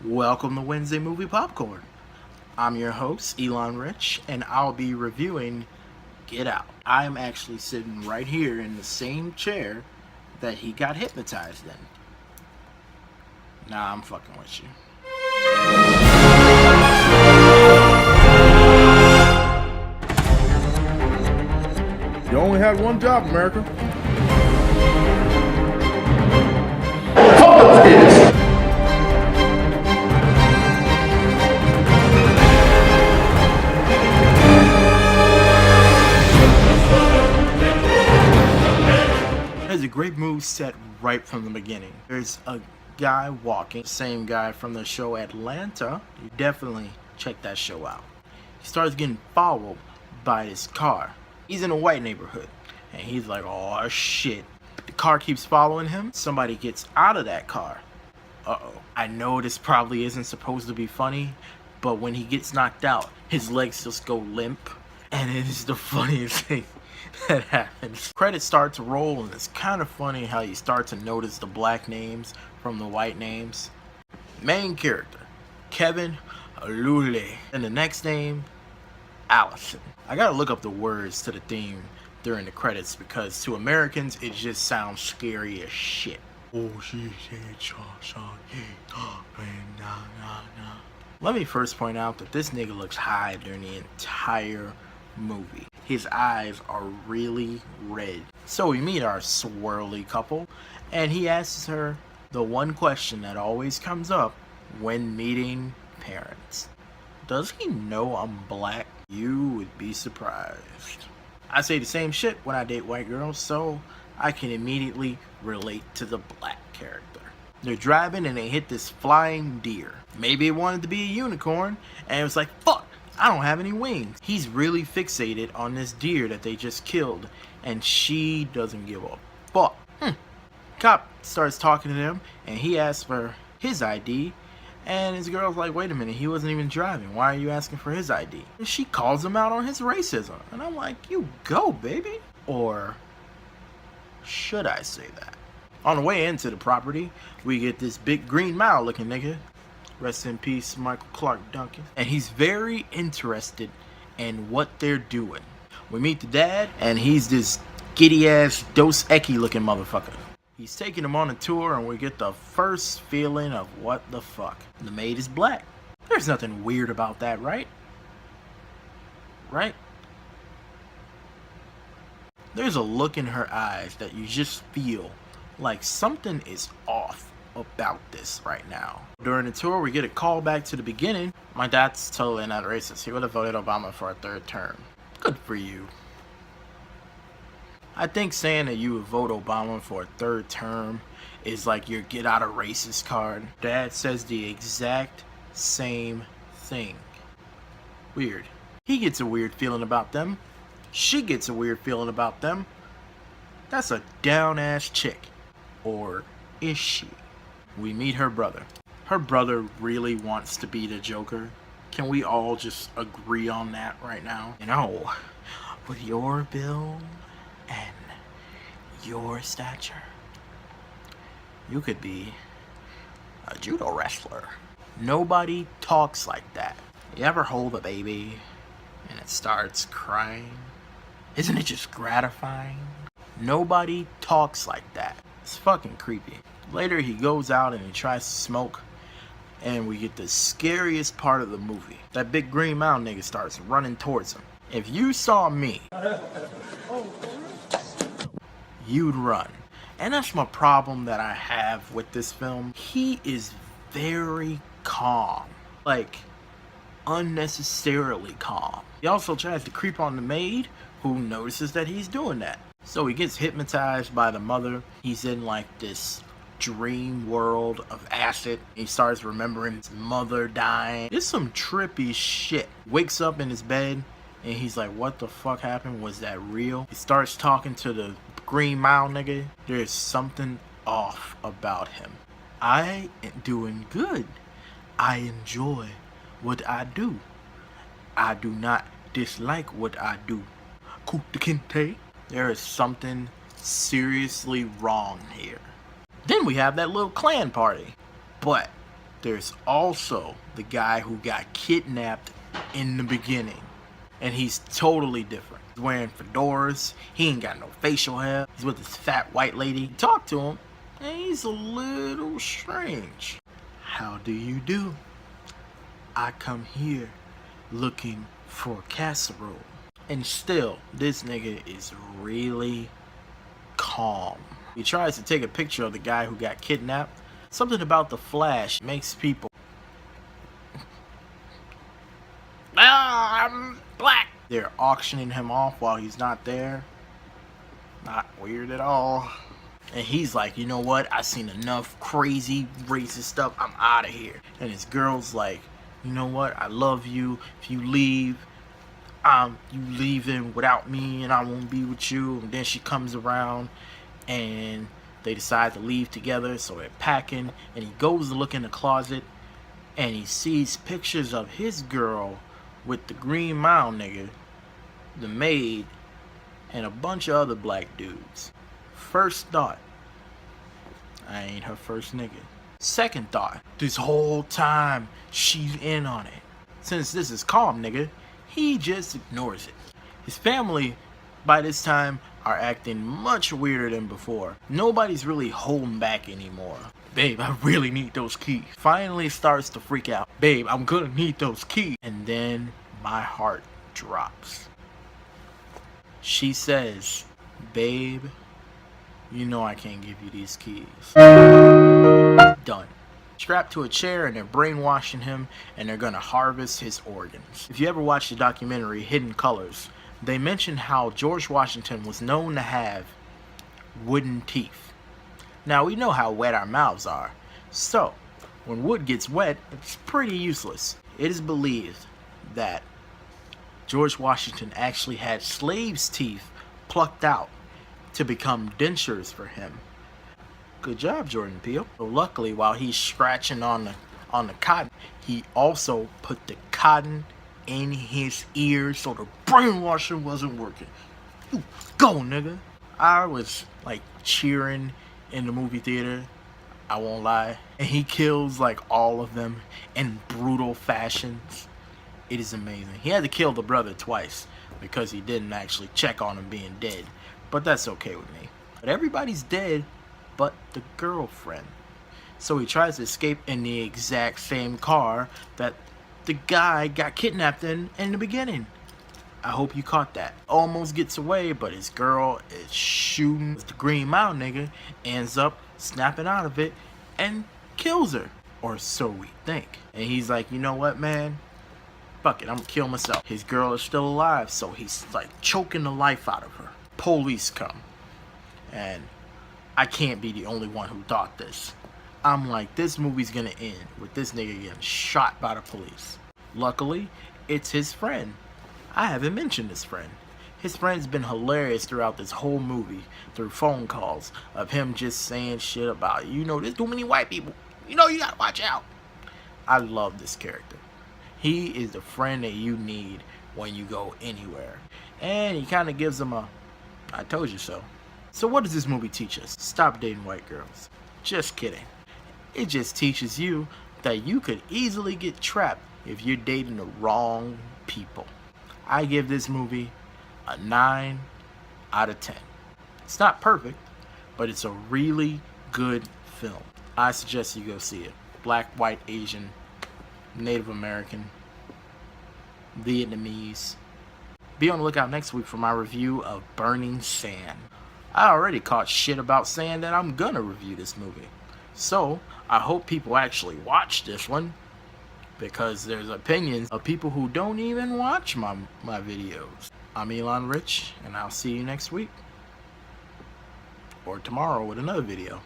Welcome to Wednesday Movie Popcorn. I'm your host, Elon Rich, and I'll be reviewing Get Out. I'm actually sitting right here in the same chair that he got hypnotized in. Nah, I'm fucking with you. You only had one job, America. There's a great move set right from the beginning. There's a guy walking, same guy from the show Atlanta. You definitely check that show out. He starts getting followed by this car. He's in a white neighborhood, and he's like, oh shit. The car keeps following him. Somebody gets out of that car. Uh-oh. I know this probably isn't supposed to be funny, but when he gets knocked out, his legs just go limp, and it is the funniest thing that happens. Credits start to roll, and it's kind of funny how you start to notice the black names from the white names. Main character, Kevin Lule. And the next name, Allison. I gotta look up the words to the theme during the credits because to Americans it just sounds scary as shit. Let me first point out that this nigga looks high during the entire movie. His eyes are really red. So we meet our swirly couple, and he asks her the one question that always comes up when meeting parents. Does he know I'm black? You would be surprised. I say the same shit when I date white girls, so I can immediately relate to the black character. They're driving and they hit this flying deer. Maybe it wanted to be a unicorn, and it was like, fuck, I don't have any wings. He's really fixated on this deer that they just killed, and she doesn't give a fuck. Cop starts talking to them, and he asks for his ID, and his girl's like, wait a minute, he wasn't even driving. Why are you asking for his ID? And she calls him out on his racism, and I'm like, you go, baby. Or should I say that? On the way into the property, we get this big green mile looking nigga. Rest in peace, Michael Clark Duncan. And he's very interested in what they're doing. We meet the dad, and he's this giddy ass Dos Equis looking motherfucker. He's taking him on a tour, and we get the first feeling of what the fuck. The maid is black. There's nothing weird about that, right? Right? There's a look in her eyes that you just feel like something is off about this right now. During the tour, we get a call back to the beginning. My dad's totally not racist. He would have voted Obama for a third term. Good for you. I think saying that you would vote Obama for a third term is like your get out of racist card. Dad says the exact same thing. Weird. He gets a weird feeling about them. She gets a weird feeling about them. That's a down ass chick. Or is she? We meet her brother. Her brother really wants to be the Joker. Can we all just agree on that right now? You know, with your build and your stature, you could be a judo wrestler. Nobody talks like that. You ever hold a baby and it starts crying? Isn't it just gratifying? Nobody talks like that. It's fucking creepy. Later he goes out and he tries to smoke, and we get the scariest part of the movie. That big green mountain nigga starts running towards him. If you saw me, you'd run. And that's my problem that I have with this film. He is very calm. Like, unnecessarily calm. He also tries to creep on the maid, who notices that he's doing that. So he gets hypnotized by the mother. He's in like this dream world of acid. He starts remembering his mother dying. It's some trippy shit. Wakes up in his bed and he's like, what the fuck happened? Was that real? He starts talking to the Green Mile nigga. There's something off about him. I am doing good. I enjoy what I do. I do not dislike what I do. Kuta Kinte. There is something seriously wrong here. Then we have that little clan party. But There's also the guy who got kidnapped in the beginning, and he's totally different. He's wearing fedoras, he ain't got no facial hair, he's with this fat white lady. Talk to him, and he's a little strange. How do you do? I come here looking for casserole. And still, this nigga is really calm. He tries to take a picture of the guy who got kidnapped. Something about the flash makes people I'm black. They're auctioning him off while he's not there. Not weird at all. And he's like, you know what? I've seen enough crazy racist stuff. I'm out of here. And his girl's like, you know what? I love you. If you leave, you leaving without me and I won't be with you. And then she comes around and they decide to leave together. So they're packing and he goes to look in the closet and he sees pictures of his girl with the Green Mile nigga, the maid, and a bunch of other black dudes. First thought, I ain't her first nigga. Second thought, this whole time she's in on it. Since this is calm nigga, he just ignores it. His family by this time are acting much weirder than before. Nobody's really holding back anymore. Babe, I really need those keys. Finally starts to freak out. Babe, I'm gonna need those keys. And then my heart drops. She says, babe, you know I can't give you these keys. Done. Strapped to a chair and they're brainwashing him and they're gonna harvest his organs. If you ever watched the documentary Hidden Colors, they mention how George Washington was known to have wooden teeth. Now we know how wet our mouths are, so when wood gets wet, it's pretty useless. It is believed that George Washington actually had slaves' teeth plucked out to become dentures for him. Good job, Jordan Peele. So luckily, while he's scratching on the cotton, he also put the cotton in his ears so the brainwashing wasn't working. You go, nigga. I was like cheering in the movie theater, I won't lie. And he kills like all of them in brutal fashions. It is amazing. He had to kill the brother twice because he didn't actually check on him being dead. But that's okay with me. But everybody's dead but the girlfriend. So he tries to escape in the exact same car that the guy got kidnapped in the beginning. I hope you caught that. Almost gets away, but his girl is shooting. The Green Mile nigga ends up snapping out of it and kills her. Or so we think. And he's like, you know what, man? Fuck it, I'm gonna kill myself. His girl is still alive, so he's like choking the life out of her. Police come. And I can't be the only one who thought this. I'm like, this movie's gonna end with this nigga getting shot by the police. Luckily, it's his friend. I haven't mentioned his friend. His friend's been hilarious throughout this whole movie through phone calls of him just saying shit about, you know, there's too many white people. You know, you gotta watch out. I love this character. He is the friend that you need when you go anywhere. And he kind of gives him a, I told you so. So what does this movie teach us? Stop dating white girls. Just kidding. It just teaches you that you could easily get trapped if you're dating the wrong people. I give this movie a 9 out of 10. It's not perfect, but it's a really good film. I suggest you go see it. Black, white, Asian, Native American, Vietnamese. Be on the lookout next week for my review of Burning Sand. I already caught shit about saying that I'm gonna review this movie. So, I hope people actually watch this one, because there's opinions of people who don't even watch my videos. I'm Elon Rich, and I'll see you next week. Or tomorrow with another video.